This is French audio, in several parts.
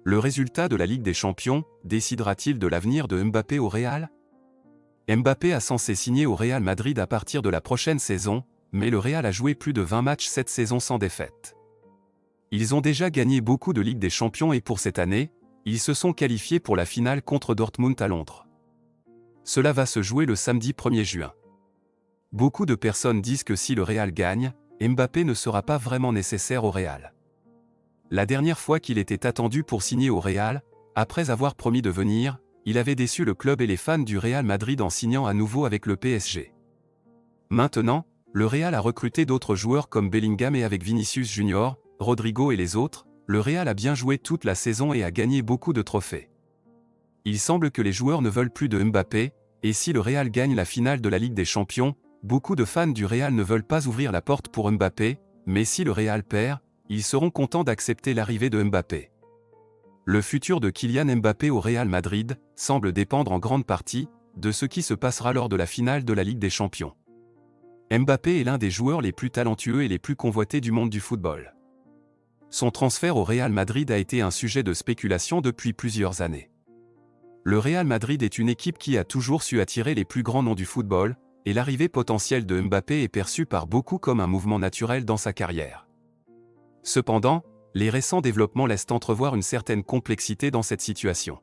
le résultat de la Ligue des Champions décidera-t-il de l'avenir de Mbappé au Real? Mbappé a censé signer au Real Madrid à partir de la prochaine saison, mais le Real a joué plus de 20 matchs cette saison sans défaite. Ils ont déjà gagné beaucoup de Ligue des Champions et pour cette année, ils se sont qualifiés pour la finale contre Dortmund à Londres. Cela va se jouer le samedi 1er juin. Beaucoup de personnes disent que si le Real gagne, Mbappé ne sera pas vraiment nécessaire au Real. La dernière fois qu'il était attendu pour signer au Real, après avoir promis de venir, il avait déçu le club et les fans du Real Madrid en signant à nouveau avec le PSG. Maintenant, le Real a recruté d'autres joueurs comme Bellingham et avec Vinicius Junior, Rodrigo et les autres, le Real a bien joué toute la saison et a gagné beaucoup de trophées. Il semble que les joueurs ne veulent plus de Mbappé, et si le Real gagne la finale de la Ligue des Champions, beaucoup de fans du Real ne veulent pas ouvrir la porte pour Mbappé, mais si le Real perd, ils seront contents d'accepter l'arrivée de Mbappé. Le futur de Kylian Mbappé au Real Madrid semble dépendre en grande partie de ce qui se passera lors de la finale de la Ligue des Champions. Mbappé est l'un des joueurs les plus talentueux et les plus convoités du monde du football. Son transfert au Real Madrid a été un sujet de spéculation depuis plusieurs années. Le Real Madrid est une équipe qui a toujours su attirer les plus grands noms du football, et l'arrivée potentielle de Mbappé est perçue par beaucoup comme un mouvement naturel dans sa carrière. Cependant, les récents développements laissent entrevoir une certaine complexité dans cette situation.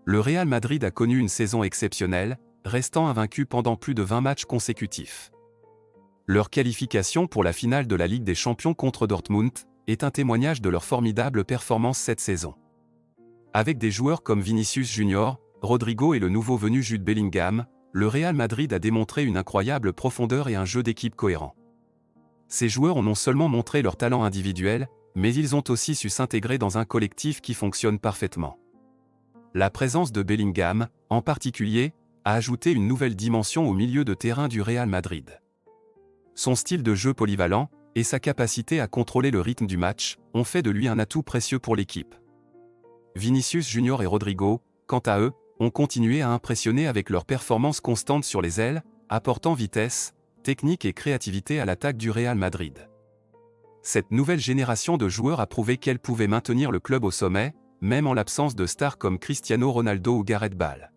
Le Real Madrid a connu une saison exceptionnelle, restant invaincu pendant plus de 20 matchs consécutifs. Leur qualification pour la finale de la Ligue des Champions contre Dortmund est un témoignage de leur formidable performance cette saison. Avec des joueurs comme Vinicius Junior, Rodrigo et le nouveau venu Jude Bellingham, le Real Madrid a démontré une incroyable profondeur et un jeu d'équipe cohérent. Ces joueurs ont non seulement montré leur talent individuel, mais ils ont aussi su s'intégrer dans un collectif qui fonctionne parfaitement. La présence de Bellingham, en particulier, a ajouté une nouvelle dimension au milieu de terrain du Real Madrid. Son style de jeu polyvalent et sa capacité à contrôler le rythme du match ont fait de lui un atout précieux pour l'équipe. Vinicius Junior et Rodrigo, quant à eux, ont continué à impressionner avec leur performance constante sur les ailes, apportant vitesse, technique et créativité à l'attaque du Real Madrid. Cette nouvelle génération de joueurs a prouvé qu'elle pouvait maintenir le club au sommet, même en l'absence de stars comme Cristiano Ronaldo ou Gareth Bale.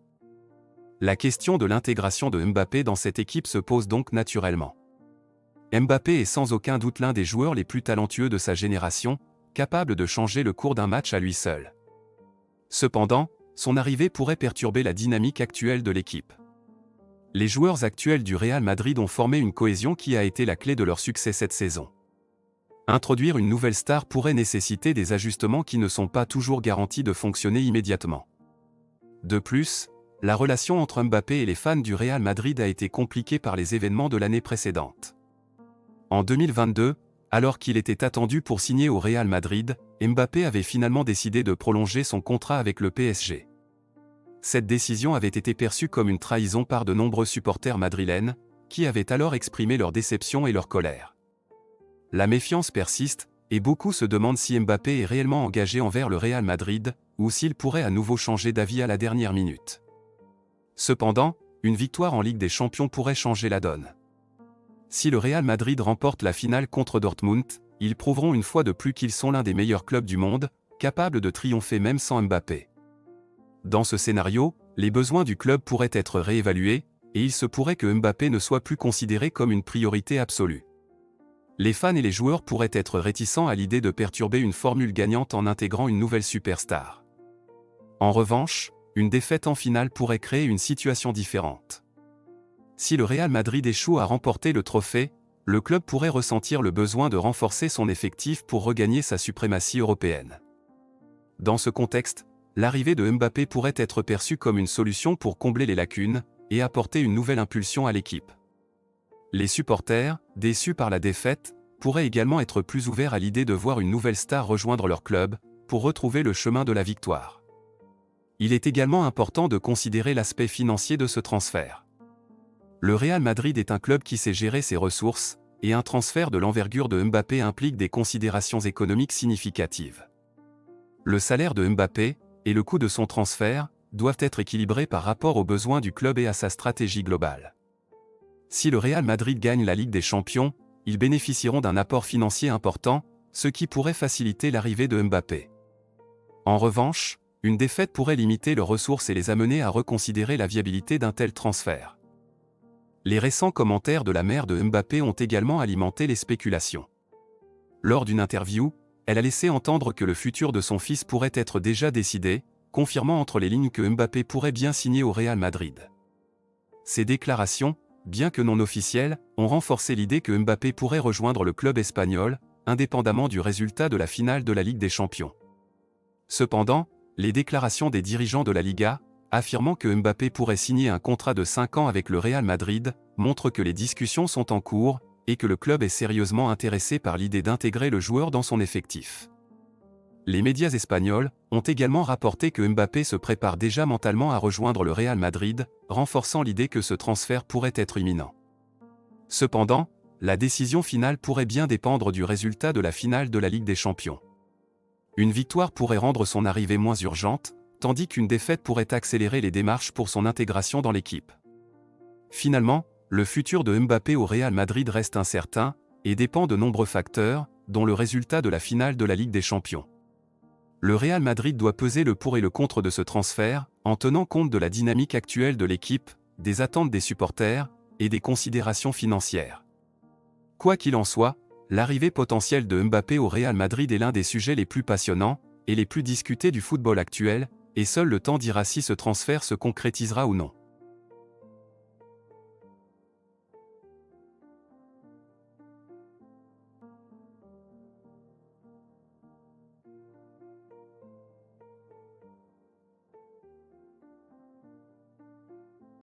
La question de l'intégration de Mbappé dans cette équipe se pose donc naturellement. Mbappé est sans aucun doute l'un des joueurs les plus talentueux de sa génération, capable de changer le cours d'un match à lui seul. Cependant, son arrivée pourrait perturber la dynamique actuelle de l'équipe. Les joueurs actuels du Real Madrid ont formé une cohésion qui a été la clé de leur succès cette saison. Introduire une nouvelle star pourrait nécessiter des ajustements qui ne sont pas toujours garantis de fonctionner immédiatement. De plus, la relation entre Mbappé et les fans du Real Madrid a été compliquée par les événements de l'année précédente. En 2022, alors qu'il était attendu pour signer au Real Madrid, Mbappé avait finalement décidé de prolonger son contrat avec le PSG. Cette décision avait été perçue comme une trahison par de nombreux supporters madrilènes, qui avaient alors exprimé leur déception et leur colère. La méfiance persiste, et beaucoup se demandent si Mbappé est réellement engagé envers le Real Madrid, ou s'il pourrait à nouveau changer d'avis à la dernière minute. Cependant, une victoire en Ligue des Champions pourrait changer la donne. Si le Real Madrid remporte la finale contre Dortmund, ils prouveront une fois de plus qu'ils sont l'un des meilleurs clubs du monde, capables de triompher même sans Mbappé. Dans ce scénario, les besoins du club pourraient être réévalués, et il se pourrait que Mbappé ne soit plus considéré comme une priorité absolue. Les fans et les joueurs pourraient être réticents à l'idée de perturber une formule gagnante en intégrant une nouvelle superstar. En revanche, une défaite en finale pourrait créer une situation différente. Si le Real Madrid échoue à remporter le trophée, le club pourrait ressentir le besoin de renforcer son effectif pour regagner sa suprématie européenne. Dans ce contexte, l'arrivée de Mbappé pourrait être perçue comme une solution pour combler les lacunes et apporter une nouvelle impulsion à l'équipe. Les supporters, déçus par la défaite, pourraient également être plus ouverts à l'idée de voir une nouvelle star rejoindre leur club, pour retrouver le chemin de la victoire. Il est également important de considérer l'aspect financier de ce transfert. Le Real Madrid est un club qui sait gérer ses ressources, et un transfert de l'envergure de Mbappé implique des considérations économiques significatives. Le salaire de Mbappé, et le coût de son transfert, doivent être équilibrés par rapport aux besoins du club et à sa stratégie globale. Si le Real Madrid gagne la Ligue des Champions, ils bénéficieront d'un apport financier important, ce qui pourrait faciliter l'arrivée de Mbappé. En revanche, une défaite pourrait limiter leurs ressources et les amener à reconsidérer la viabilité d'un tel transfert. Les récents commentaires de la mère de Mbappé ont également alimenté les spéculations. Lors d'une interview, elle a laissé entendre que le futur de son fils pourrait être déjà décidé, confirmant entre les lignes que Mbappé pourrait bien signer au Real Madrid. Ces déclarations, bien que non officielles, ont renforcé l'idée que Mbappé pourrait rejoindre le club espagnol, indépendamment du résultat de la finale de la Ligue des Champions. Cependant, les déclarations des dirigeants de la Liga, affirmant que Mbappé pourrait signer un contrat de 5 ans avec le Real Madrid, montrent que les discussions sont en cours, et que le club est sérieusement intéressé par l'idée d'intégrer le joueur dans son effectif. Les médias espagnols ont également rapporté que Mbappé se prépare déjà mentalement à rejoindre le Real Madrid, renforçant l'idée que ce transfert pourrait être imminent. Cependant, la décision finale pourrait bien dépendre du résultat de la finale de la Ligue des Champions. Une victoire pourrait rendre son arrivée moins urgente, tandis qu'une défaite pourrait accélérer les démarches pour son intégration dans l'équipe. Finalement, le futur de Mbappé au Real Madrid reste incertain, et dépend de nombreux facteurs, dont le résultat de la finale de la Ligue des Champions. Le Real Madrid doit peser le pour et le contre de ce transfert, en tenant compte de la dynamique actuelle de l'équipe, des attentes des supporters, et des considérations financières. Quoi qu'il en soit, l'arrivée potentielle de Mbappé au Real Madrid est l'un des sujets les plus passionnants, et les plus discutés du football actuel, et seul le temps dira si ce transfert se concrétisera ou non.